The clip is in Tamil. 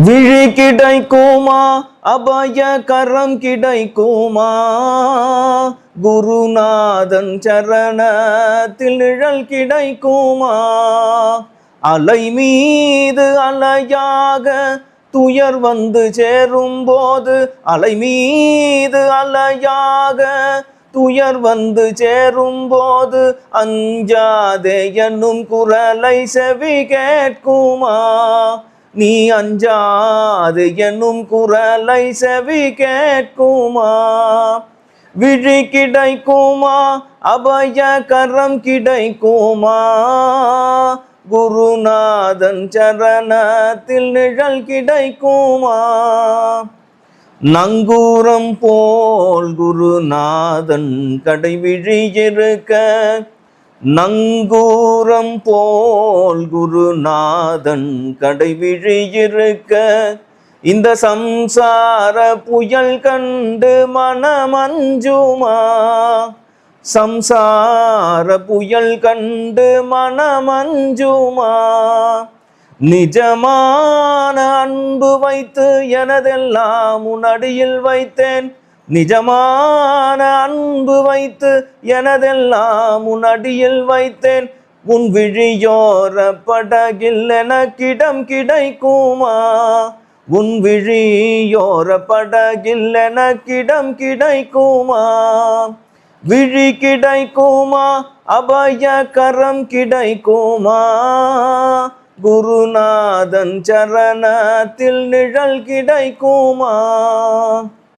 விழி கிடைக்குமா, அபய கரம் கிடைக்குமா, குருநாதன் சரணத்தில் நிழல் கிடைக்குமா, அலை மீது அலையாக துயர் வந்து சேரும் போது, அலை மீது அலையாக துயர் வந்து சேரும் போது, அஞ்சாதே என்னும் குரலை செவி கேட்குமா, நீ அஞ்சாது என்னும் குரலை செவி கேட்குமா, விழி கிடைக்குமா, அபய கரம் கிடைக்குமா, குருநாதன் சரணத்தில் நிழல் கிடைக்குமா, நங்கூரம் போல் குருநாதன் கடைவிழி இருக்க, நங்கூரம் போல் குருநாதன் கடைவிழி இருக்க, இந்த சம்சார புயல் கண்டு மனமஞ்சுமா, சம்சார புயல் கண்டு மனமஞ்சுமா, நிஜமான அன்பு வைத்து எனதெல்லாம் உன்னடியில் வைத்தேன், நிஜமான அன்பு வைத்து எனதெல்லாம் உன்னடியில் வைத்தேன், உன் விழியோர படகில் எனக்கிடம் கிடைக்குமா, உன் விழியோர படகில் எனக்கிடம் கிடைக்குமா, விழி கிடைக்குமா, அபய கரம் கிடைக்குமா, குருநாதன் சரணத்தில் நிழல் கிடைக்குமா.